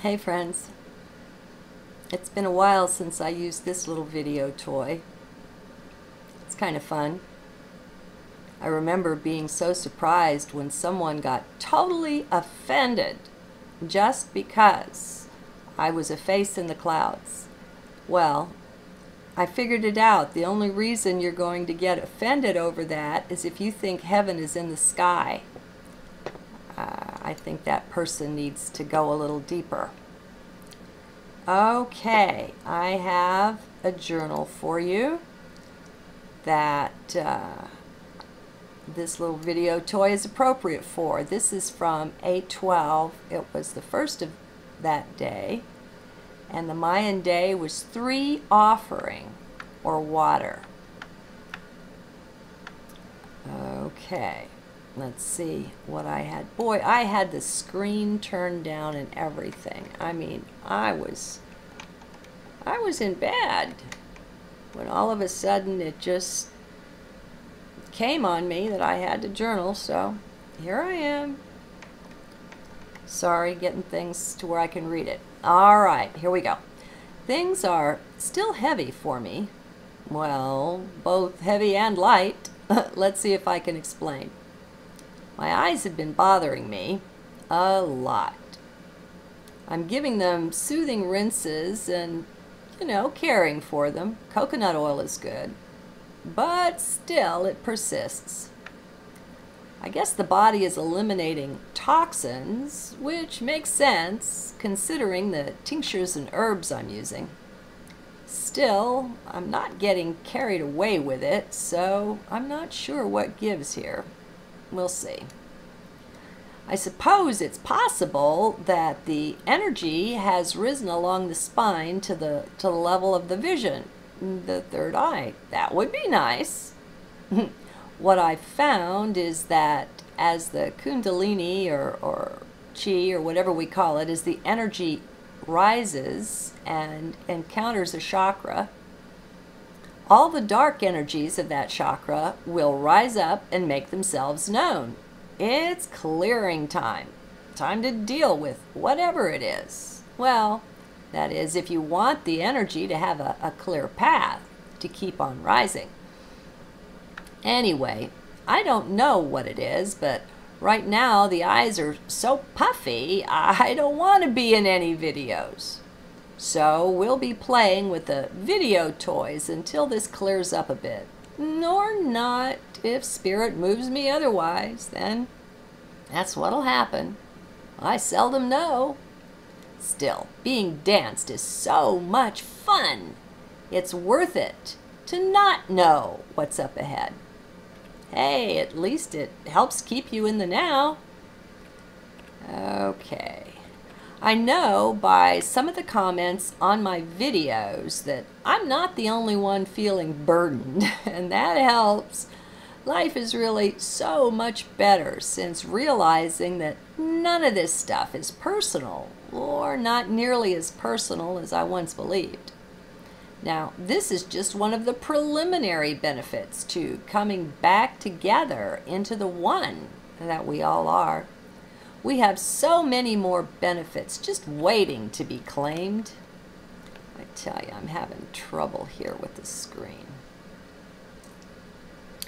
Hey friends, it's been a while since I used this little video toy. It's kind of fun. I remember being so surprised when someone got totally offended just because I was a face in the clouds. Well, I figured it out. The only reason you're going to get offended over that is if you think heaven is in the sky. I think that person needs to go a little deeper. Okay, I have a journal for you that this little video toy is appropriate for. This is from 8/12. It was the first of that day, and the Mayan day was 3 offering, or water. Okay, let's see what I had. Boy, I had the screen turned down and everything. I mean, I was in bed when all of a sudden it just came on me that I had to journal, so here I am. Sorry, getting things to where I can read it. All right, here we go. Things are still heavy for me. Well, both heavy and light. Let's see if I can explain. My eyes have been bothering me a lot. I'm giving them soothing rinses and, caring for them. Coconut oil is good, but still it persists. I guess the body is eliminating toxins, which makes sense considering the tinctures and herbs I'm using. Still, I'm not getting carried away with it, so I'm not sure what gives here. We'll see. I suppose it's possible that the energy has risen along the spine to the level of the vision, the third eye. That would be nice. What I've found is that as the Kundalini or Chi or whatever we call it, as the energy rises and encounters a chakra, all the dark energies of that chakra will rise up and make themselves known. It's clearing time. Time to deal with whatever it is. Well, that is, if you want the energy to have a clear path to keep on rising. Anyway, I don't know what it is, but right now the eyes are so puffy, I don't want to be in any videos. So we'll be playing with the video toys until this clears up a bit. Or not. If spirit moves me otherwise, then that's what'll happen. I seldom know. Still, being danced is so much fun. It's worth it to not know what's up ahead. Hey, at least it helps keep you in the now. Okay. I know by some of the comments on my videos that I'm not the only one feeling burdened, and that helps. Life is really so much better since realizing that none of this stuff is personal, or not nearly as personal as I once believed. Now, this is just one of the preliminary benefits to coming back together into the one that we all are. We have so many more benefits just waiting to be claimed. I tell you, I'm having trouble here with the screen.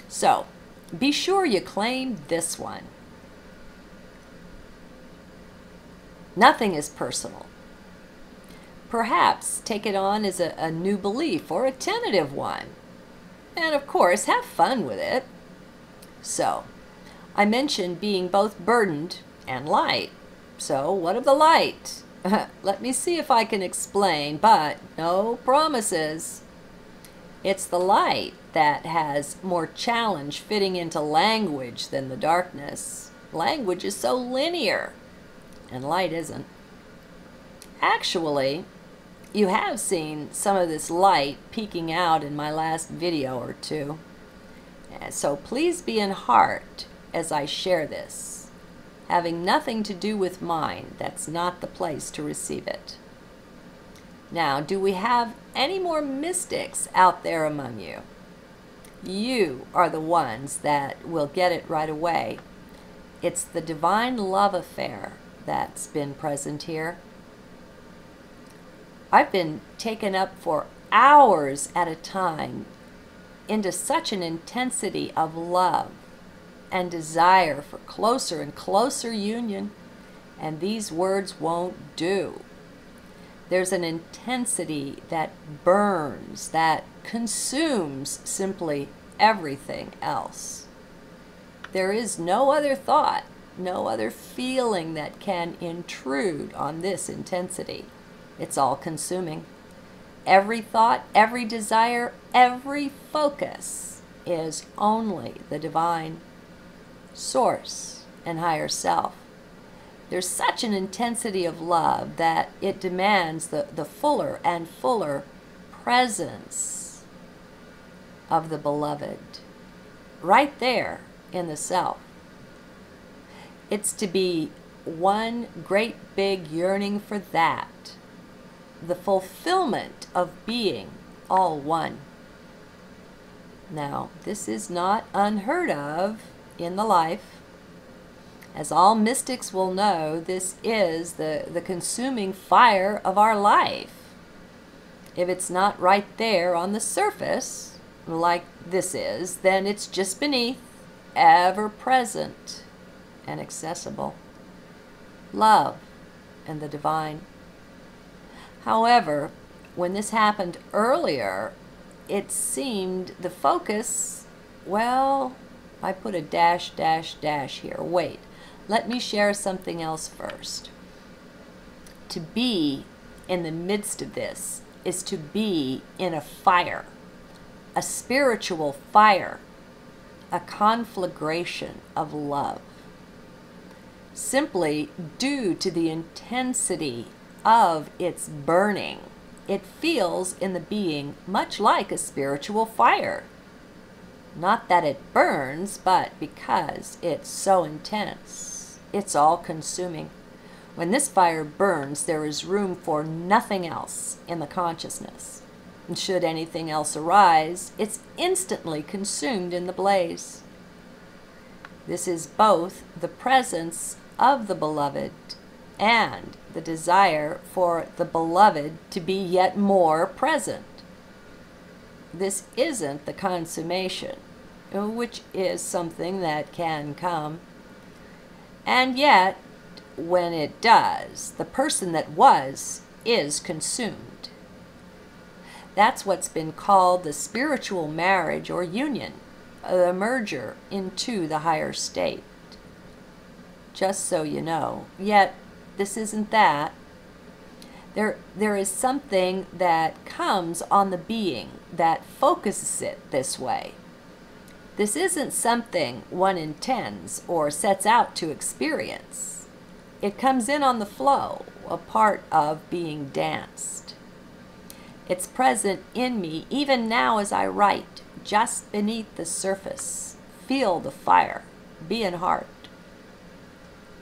So, be sure you claim this one. Nothing is personal. Perhaps take it on as a new belief or a tentative one. And of course, have fun with it. So, I mentioned being both burdened and light. So, what of the light? Let me see if I can explain, but no promises. It's the light that has more challenge fitting into language than the darkness. Language is so linear, and light isn't. Actually, you have seen some of this light peeking out in my last video or two. So please be in heart as I share this. Having nothing to do with mind, that's not the place to receive it. Now, do we have any more mystics out there among you? You are the ones that will get it right away. It's the divine love affair that's been present here. I've been taken up for hours at a time into such an intensity of love and desire for closer and closer union, and these words won't do. There's an intensity that burns, that consumes simply everything else. There is no other thought, no other feeling that can intrude on this intensity. It's all consuming. Every thought, every desire, every focus is only the divine source and higher self. There's such an intensity of love that it demands the fuller and fuller presence of the beloved right there in the self. It's to be one great big yearning for that, the fulfillment of being all one. Now, this is not unheard of in the life. As all mystics will know, this is the consuming fire of our life. If it's not right there on the surface, like this is, then it's just beneath, ever present and accessible. Love and the divine. However, when this happened earlier, it seemed the focus, well, I put a dash, dash, dash here. Wait, let me share something else first. To be in the midst of this is to be in a fire, a spiritual fire, a conflagration of love. Simply due to the intensity of its burning, it feels in the being much like a spiritual fire. Not that it burns, but because it's so intense, it's all consuming. When this fire burns, there is room for nothing else in the consciousness. And should anything else arise, it's instantly consumed in the blaze. This is both the presence of the beloved and the desire for the beloved to be yet more present. This isn't the consummation, which is something that can come. And yet, when it does, the person that was is consumed. That's what's been called the spiritual marriage or union, the merger into the higher state. Just so you know. Yet, this isn't that. There is something that comes on the being that focuses it this way. This isn't something one intends or sets out to experience. It comes in on the flow, a part of being danced. It's present in me even now as I write, just beneath the surface. Feel the fire, be in heart.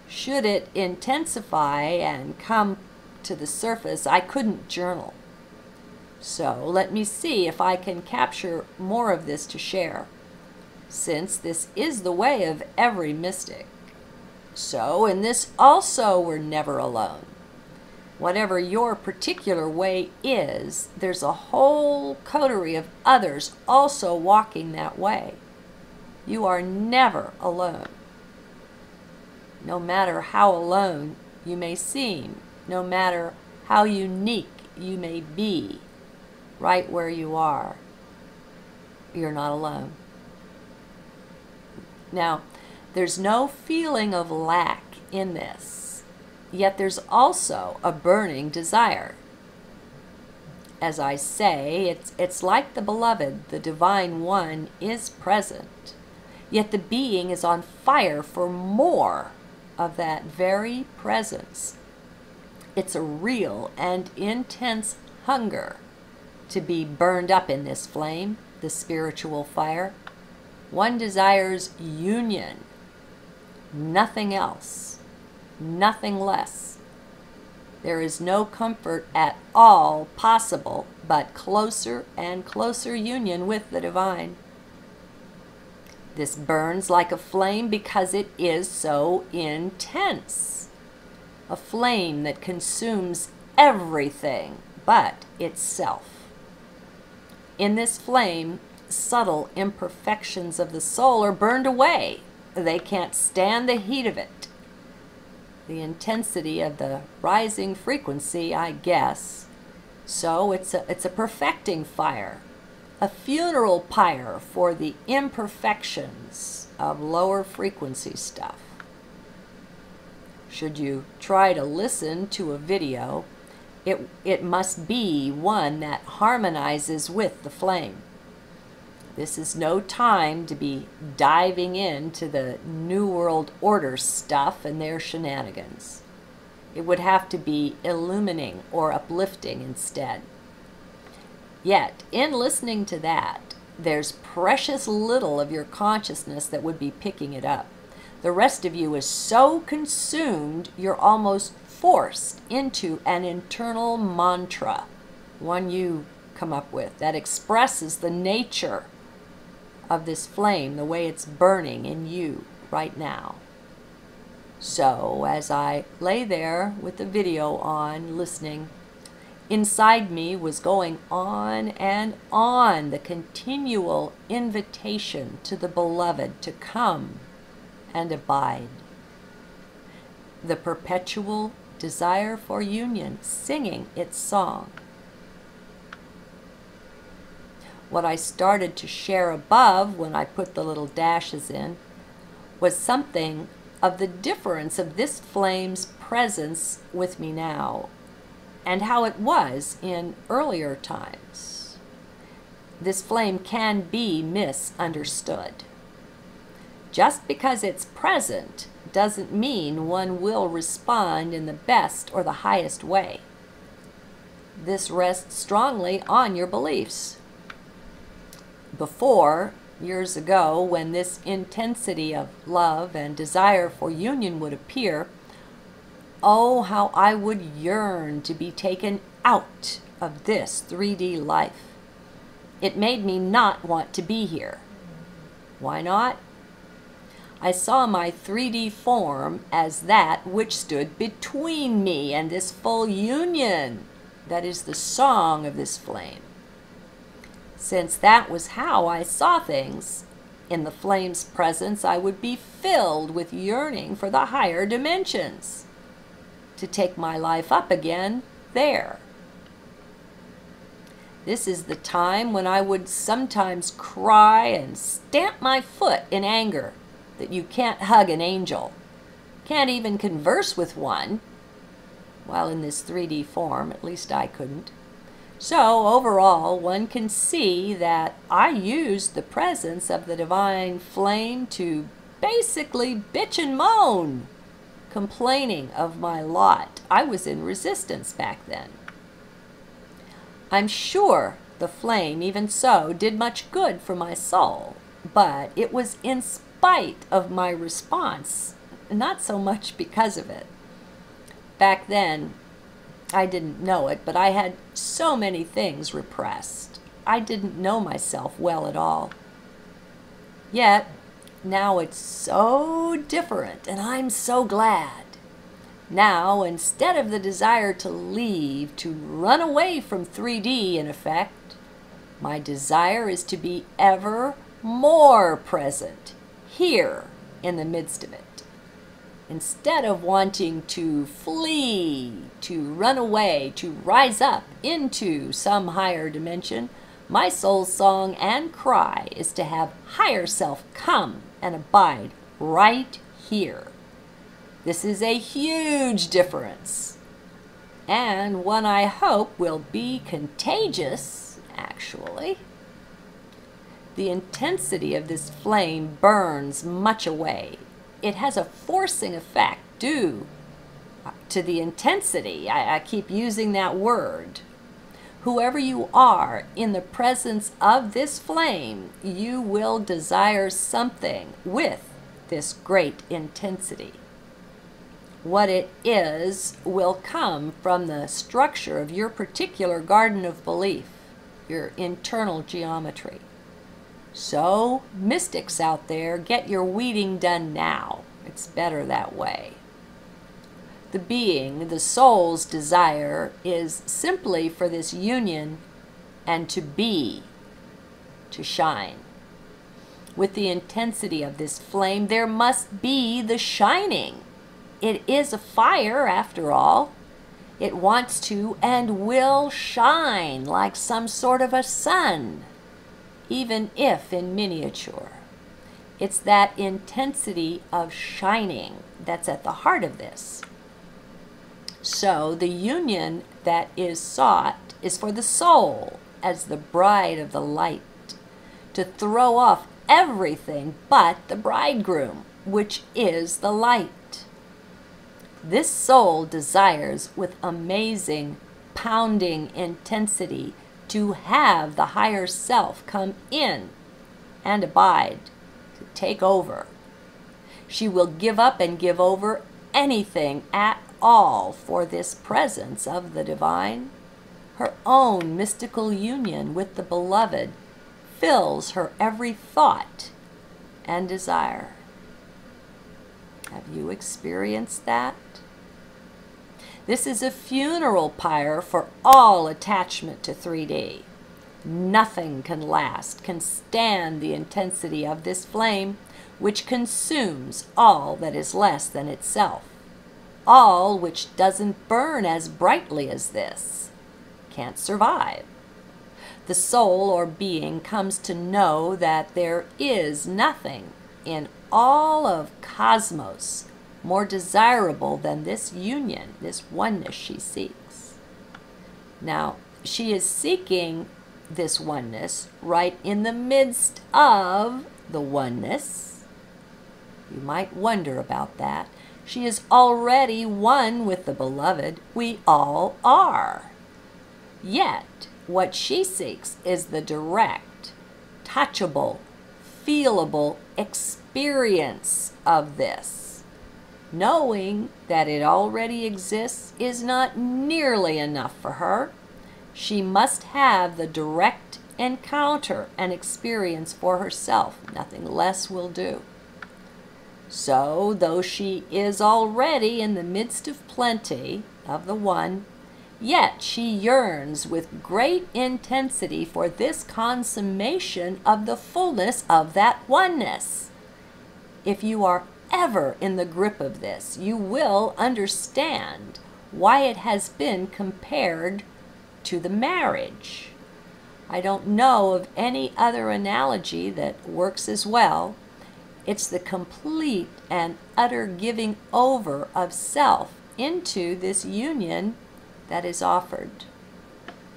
Should it intensify and come to the surface, I couldn't journal. So let me see if I can capture more of this to share, since this is the way of every mystic. So in this also we're never alone. Whatever your particular way is, there's a whole coterie of others also walking that way. You are never alone. No matter how alone you may seem, no matter how unique you may be, right where you are, you're not alone. Now, there's no feeling of lack in this, yet there's also a burning desire. As I say, it's like the beloved, the divine one, is present, yet the being is on fire for more of that very presence. It's a real and intense hunger to be burned up in this flame, the spiritual fire. One desires union, nothing else, nothing less. There is no comfort at all possible but closer and closer union with the divine. This burns like a flame because it is so intense. A flame that consumes everything but itself. In this flame, subtle imperfections of the soul are burned away. They can't stand the heat of it. The intensity of the rising frequency, I guess. So it's a perfecting fire, a funeral pyre for the imperfections of lower frequency stuff. Should you try to listen to a video, it must be one that harmonizes with the flame. This is no time to be diving into the New World Order stuff and their shenanigans. It would have to be illuminating or uplifting instead. Yet, in listening to that, there's precious little of your consciousness that would be picking it up. The rest of you is so consumed, you're almost forced into an internal mantra, one you come up with, that expresses the nature of this flame, the way it's burning in you right now. So, as I lay there with the video on, listening, inside me was going on and on, the continual invitation to the beloved to come and abide. The perpetual desire for union, singing its song. What I started to share above when I put the little dashes in was something of the difference of this flame's presence with me now and how it was in earlier times. This flame can be misunderstood. Just because it's present doesn't mean one will respond in the best or the highest way. This rests strongly on your beliefs. Before, years ago, when this intensity of love and desire for union would appear, oh, how I would yearn to be taken out of this 3D life. It made me not want to be here. Why not? I saw my 3D form as that which stood between me and this full union that is the song of this flame. Since that was how I saw things, in the flame's presence I would be filled with yearning for the higher dimensions, to take my life up again there. This is the time when I would sometimes cry and stamp my foot in anger that you can't hug an angel, can't even converse with one, while in this 3D form, at least I couldn't. So, overall, one can see that I used the presence of the divine flame to basically bitch and moan, complaining of my lot. I was in resistance back then. I'm sure the flame, even so, did much good for my soul, but it was in spite of my response, not so much because of it. Back then, I didn't know it, but I had so many things repressed. I didn't know myself well at all. Yet, now it's so different, and I'm so glad. Now, instead of the desire to leave, to run away from 3D in effect, my desire is to be ever more present, here in the midst of it. Instead of wanting to flee, to run away, to rise up into some higher dimension, my soul's song and cry is to have higher self come and abide right here. This is a huge difference, and one I hope will be contagious, actually. The intensity of this flame burns much away. It has a forcing effect due to the intensity. I keep using that word. Whoever you are in the presence of this flame, you will desire something with this great intensity. What it is will come from the structure of your particular garden of belief, your internal geometry. So, mystics out there, get your weeding done now. It's better that way. The being, the soul's desire is simply for this union and to be, to shine. With the intensity of this flame, there must be the shining. It is a fire, after all. It wants to and will shine like some sort of a sun, even if in miniature. It's that intensity of shining that's at the heart of this. So the union that is sought is for the soul as the bride of the light, to throw off everything but the bridegroom, which is the light. This soul desires with amazing, pounding intensity to have the higher self come in and abide, to take over. She will give up and give over anything at all for this presence of the divine. Her own mystical union with the beloved fills her every thought and desire. Have you experienced that? This is a funeral pyre for all attachment to 3D. Nothing can last, can stand the intensity of this flame, which consumes all that is less than itself. All which doesn't burn as brightly as this can't survive. The soul or being comes to know that there is nothing in all of cosmos more desirable than this union, this oneness she seeks. Now, she is seeking this oneness right in the midst of the oneness. You might wonder about that. She is already one with the beloved. We all are. Yet, what she seeks is the direct, touchable, feelable experience of this. Knowing that it already exists is not nearly enough for her. She must have the direct encounter and experience for herself. Nothing less will do. So, though she is already in the midst of plenty of the one, yet she yearns with great intensity for this consummation of the fullness of that oneness. If you are ever in the grip of this, you will understand why it has been compared to the marriage. I don't know of any other analogy that works as well. It's the complete and utter giving over of self into this union that is offered.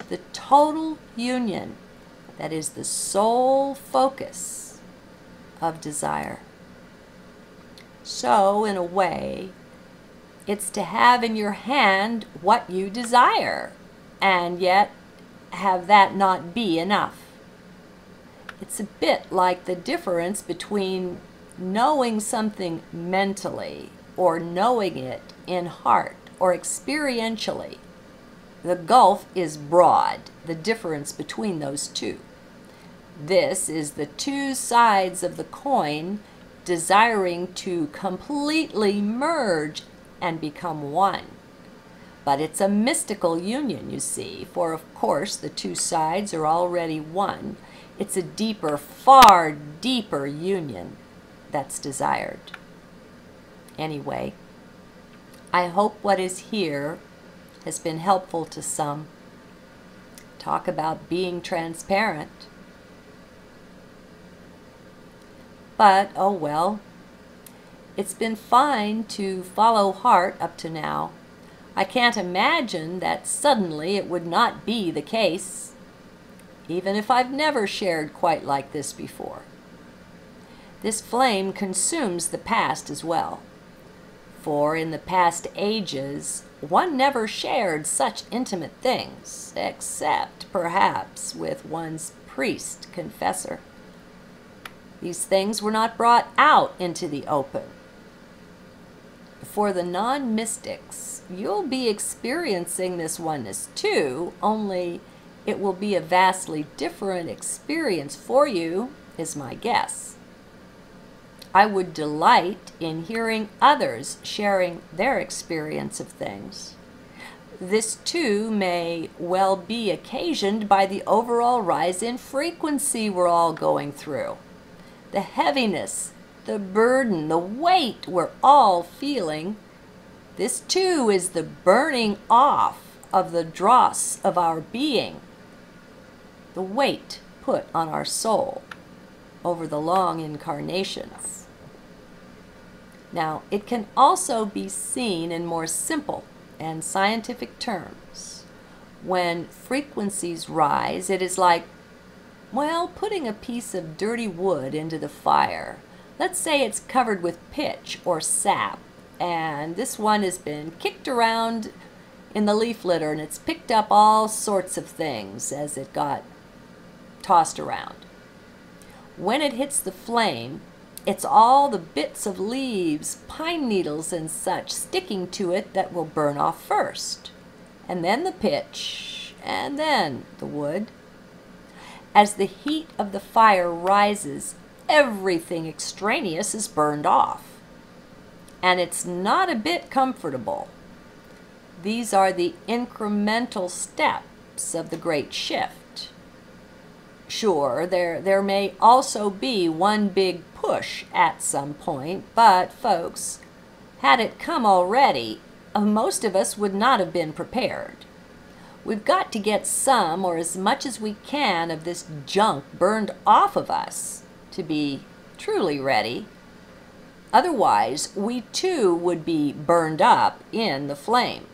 The total union that is the sole focus of desire. So, in a way, it's to have in your hand what you desire, and yet have that not be enough. It's a bit like the difference between knowing something mentally or knowing it in heart or experientially. The gulf is broad, the difference between those two. This is the two sides of the coin desiring to completely merge and become one. But it's a mystical union, you see, for of course the two sides are already one. It's a deeper, far deeper union that's desired. Anyway, I hope what is here has been helpful to some. Talk about being transparent. But, oh well, it's been fine to follow heart up to now. I can't imagine that suddenly it would not be the case, even if I've never shared quite like this before. This flame consumes the past as well, for in the past ages, one never shared such intimate things, except perhaps with one's priest confessor. These things were not brought out into the open. For the non-mystics, you'll be experiencing this oneness too, only it will be a vastly different experience for you, is my guess. I would delight in hearing others sharing their experience of things. This too may well be occasioned by the overall rise in frequency we're all going through. The heaviness, the burden, the weight we're all feeling. This too is the burning off of the dross of our being, the weight put on our soul over the long incarnations. Now, it can also be seen in more simple and scientific terms. When frequencies rise, it is like, well, putting a piece of dirty wood into the fire. Let's say it's covered with pitch or sap, and this one has been kicked around in the leaf litter, and it's picked up all sorts of things as it got tossed around. When it hits the flame, it's all the bits of leaves, pine needles, and such sticking to it that will burn off first, and then the pitch, and then the wood. As the heat of the fire rises, everything extraneous is burned off, and it's not a bit comfortable. These are the incremental steps of the great shift. Sure, there may also be one big push at some point, but folks, had it come already, most of us would not have been prepared. We've got to get some or as much as we can of this junk burned off of us to be truly ready. Otherwise, we too would be burned up in the flame.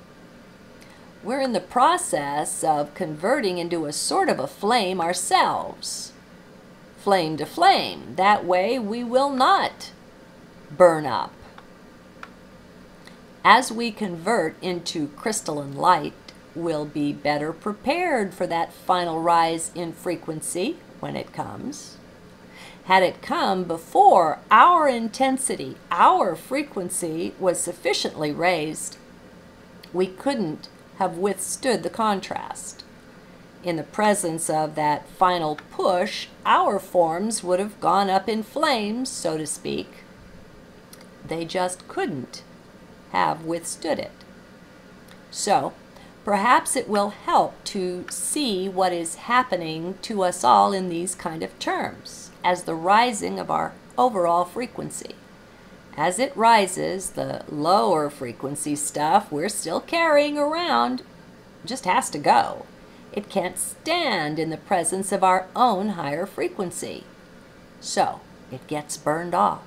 We're in the process of converting into a sort of a flame ourselves. Flame to flame. That way we will not burn up. As we convert into crystalline light, we'll be better prepared for that final rise in frequency when it comes. Had it come before our intensity, our frequency was sufficiently raised, we couldn't have withstood the contrast. In the presence of that final push, our forms would have gone up in flames, so to speak. They just couldn't have withstood it. So, perhaps it will help to see what is happening to us all in these kind of terms, as the rising of our overall frequency. As it rises, the lower frequency stuff we're still carrying around just has to go. It can't stand in the presence of our own higher frequency. So, it gets burned off.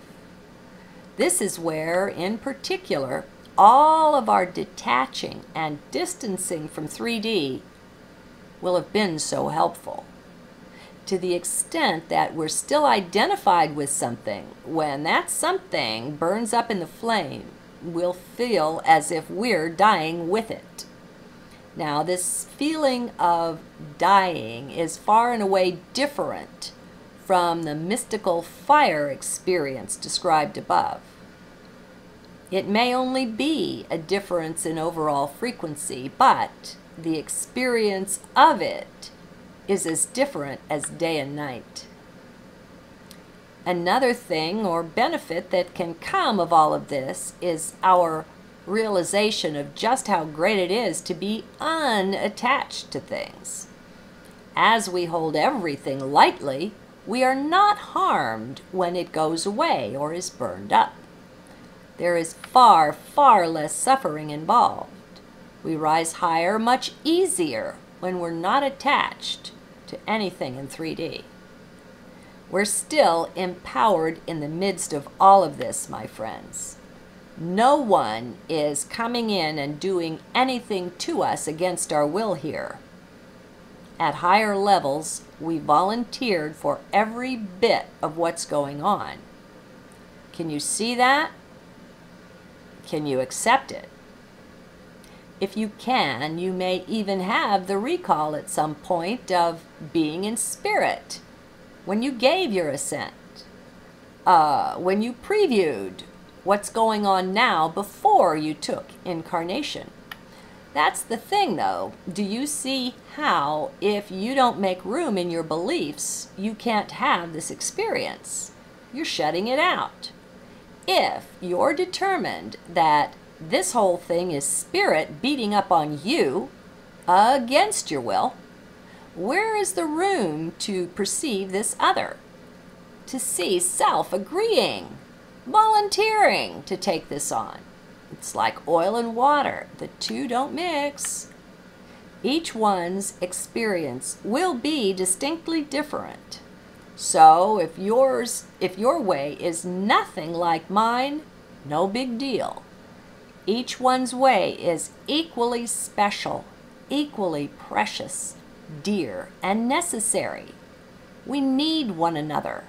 This is where, in particular, all of our detaching and distancing from 3D will have been so helpful. To the extent that we're still identified with something, when that something burns up in the flame, we'll feel as if we're dying with it. Now, this feeling of dying is far and away different from the mystical fire experience described above. It may only be a difference in overall frequency, but the experience of it is as different as day and night. Another thing or benefit that can come of all of this is our realization of just how great it is to be unattached to things. As we hold everything lightly, we are not harmed when it goes away or is burned up. There is far, far less suffering involved. We rise higher much easier when we're not attached to anything in 3D. We're still empowered in the midst of all of this, my friends. No one is coming in and doing anything to us against our will here. At higher levels, we volunteered for every bit of what's going on. Can you see that? Can you accept it? If you can, you may even have the recall at some point of being in spirit when you gave your assent, when you previewed what's going on now before you took incarnation. That's the thing, though. Do you see how, if you don't make room in your beliefs, you can't have this experience? You're shutting it out. if you're determined that this whole thing is spirit beating up on you against your will, where is the room to perceive this other? To see self agreeing, volunteering to take this on? It's like oil and water. The two don't mix. Each one's experience will be distinctly different. So if your way is nothing like mine, no big deal. Each one's way is equally special, equally precious, dear, and necessary. We need one another.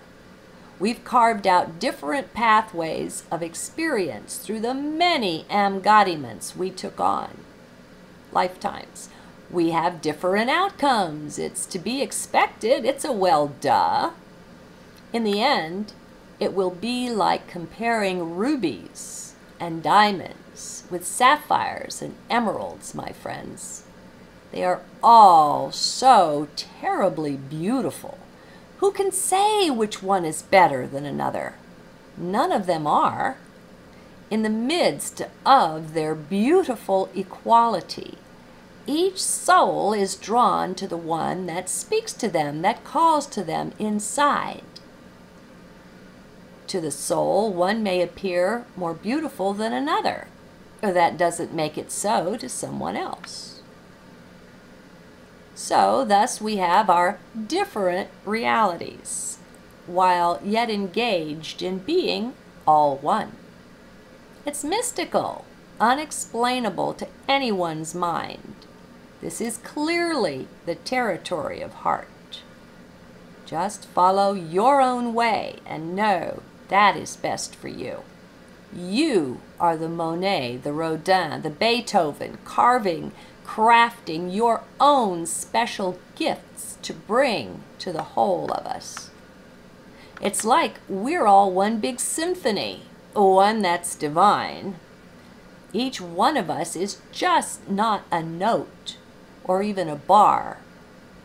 We've carved out different pathways of experience through the many embodiments we took on. Lifetimes. We have different outcomes. It's to be expected. It's a well duh. In the end, it will be like comparing rubies and diamonds with sapphires and emeralds, my friends. They are all so terribly beautiful. Who can say which one is better than another? None of them are. In the midst of their beautiful equality, each soul is drawn to the one that speaks to them, that calls to them inside. To the soul, one may appear more beautiful than another, or that doesn't make it so to someone else. So, thus we have our different realities, while yet engaged in being all one. It's mystical, unexplainable to anyone's mind. This is clearly the territory of heart. Just follow your own way and know that is best for you. You are the Monet, the Rodin, the Beethoven, carving, crafting your own special gifts to bring to the whole of us. It's like we're all one big symphony, one that's divine. Each one of us is just not a note or even a bar,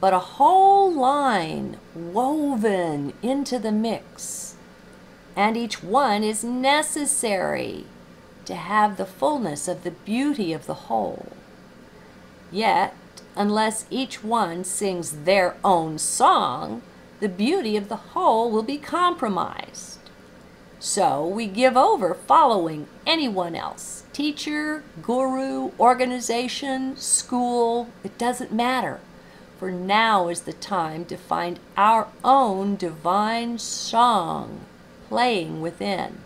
but a whole line woven into the mix. And each one is necessary to have the fullness of the beauty of the whole. Yet, unless each one sings their own song, the beauty of the whole will be compromised. So we give over following anyone else. Teacher, guru, organization, school, it doesn't matter. For now is the time to find our own divine song playing within.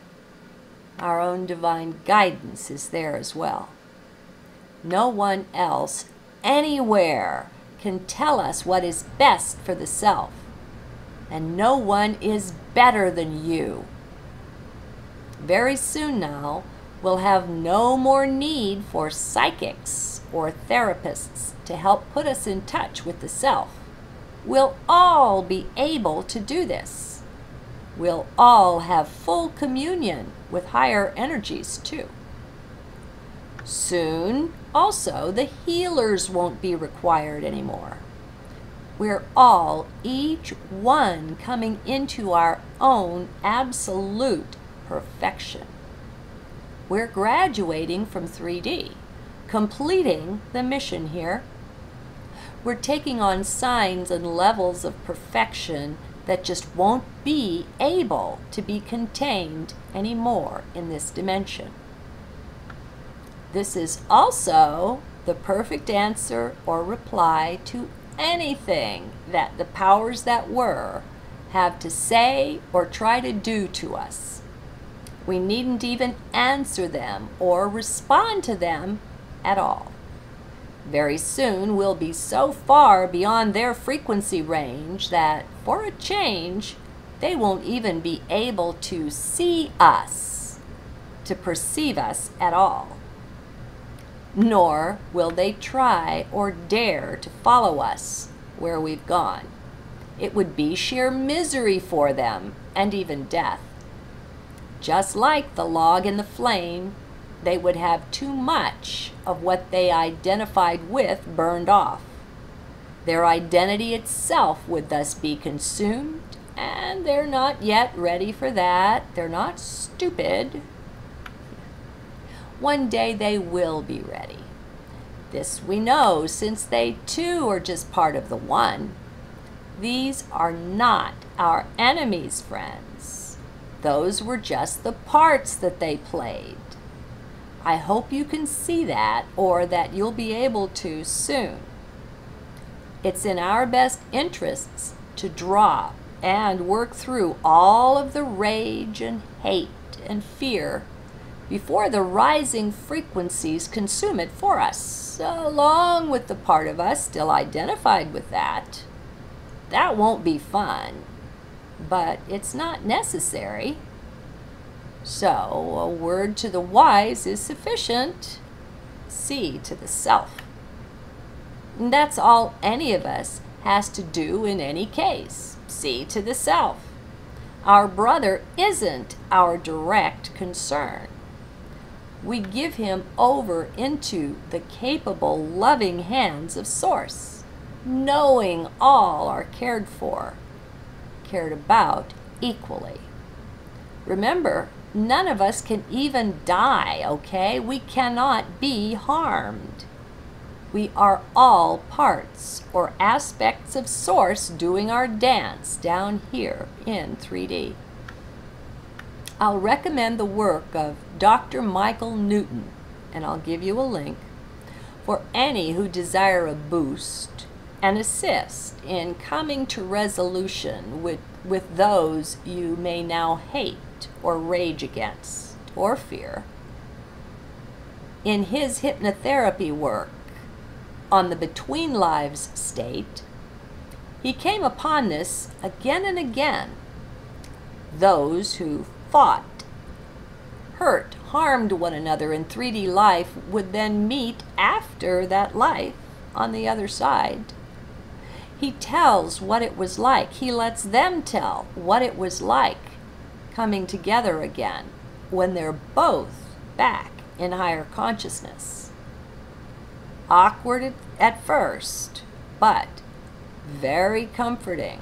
Our own divine guidance is there as well. No one else, anywhere, can tell us what is best for the self. And no one is better than you. Very soon now, we'll have no more need for psychics or therapists to help put us in touch with the self. We'll all be able to do this. We'll all have full communion with higher energies too. Soon, also, the healers won't be required anymore. We're all, each one, coming into our own absolute perfection. We're graduating from 3D, completing the mission here. We're taking on signs and levels of perfection that just won't be able to be contained anymore in this dimension. This is also the perfect answer or reply to anything that the powers that were have to say or try to do to us. We needn't even answer them or respond to them at all. Very soon we'll be so far beyond their frequency range that, for a change, they won't even be able to see us, to perceive us at all. Nor will they try or dare to follow us where we've gone. It would be sheer misery for them, and even death. Just like the log in the flame, they would have too much of what they identified with burned off. Their identity itself would thus be consumed And they're not yet ready for that. They're not stupid. One day they will be ready. This we know, since they too are just part of the one. These are not our enemies, friends. Those were just the parts that they played. I hope you can see that, or that you'll be able to soon. It's in our best interests to drop and work through all of the rage and hate and fear before the rising frequencies consume it for us, along with the part of us still identified with that. That won't be fun, but it's not necessary. So, a word to the wise is sufficient. See to the self. And that's all any of us has to do in any case. See to the self. Our brother isn't our direct concern. We give him over into the capable, loving hands of Source, knowing all are cared for, cared about equally. Remember, none of us can even die, okay? We cannot be harmed. We are all parts or aspects of Source doing our dance down here in 3D. I'll recommend the work of Dr. Michael Newton, and I'll give you a link, for any who desire a boost and assist in coming to resolution with those you may now hate or rage against or fear. In his hypnotherapy work on the between lives state, he came upon this again and again. Those who fought, hurt, harmed one another in 3D life would then meet after that life on the other side. He tells what it was like. He lets them tell what it was like coming together again when they're both back in higher consciousness. Awkward at first, but very comforting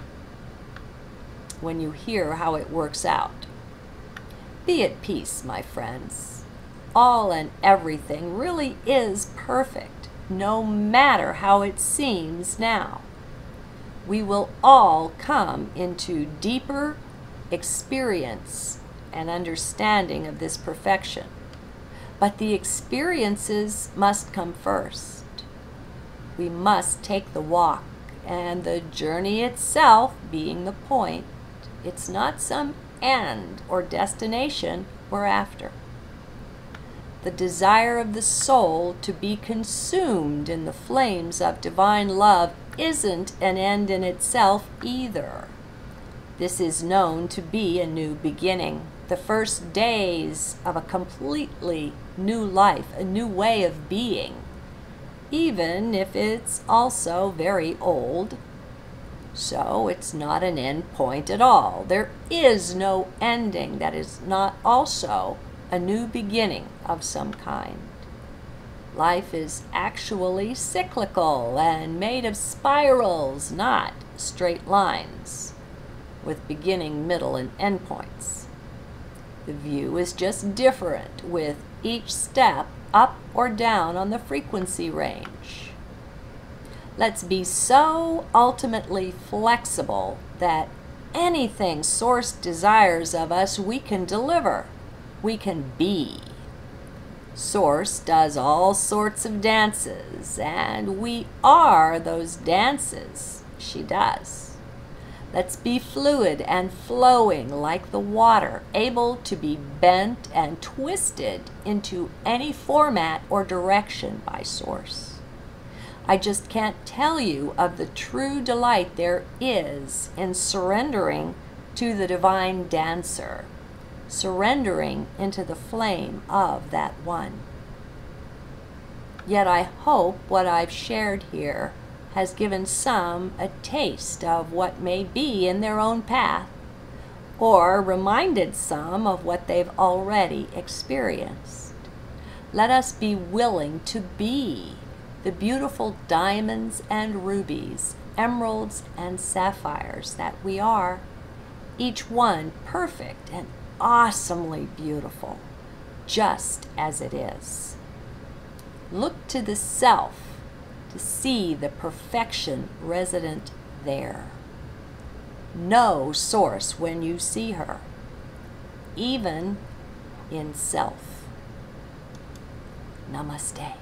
when you hear how it works out. Be at peace, my friends. All and everything really is perfect, no matter how it seems now. We will all come into deeper experience and understanding of this perfection. But the experiences must come first. We must take the walk, and the journey itself being the point. It's not some end or destination we're after. The desire of the soul to be consumed in the flames of divine love isn't an end in itself either. This is known to be a new beginning, the first days of a completely new life, a new way of being, even if it's also very old. So it's not an end point at all. There is no ending that is not also a new beginning of some kind. Life is actually cyclical and made of spirals, not straight lines, with beginning, middle, and end points. The view is just different with each step up or down on the frequency range. Let's be so ultimately flexible that anything Source desires of us, we can deliver. We can be. Source does all sorts of dances, and we are those dances she does. Let's be fluid and flowing like the water, able to be bent and twisted into any format or direction by Source. I just can't tell you of the true delight there is in surrendering to the divine dancer, surrendering into the flame of that one. Yet I hope what I've shared here has given some a taste of what may be in their own path, or reminded some of what they've already experienced. Let us be willing to be the beautiful diamonds and rubies, emeralds and sapphires that we are, each one perfect and awesomely beautiful, just as it is. Look to the self to see the perfection resident there. Know Source when you see her, even in self. Namaste.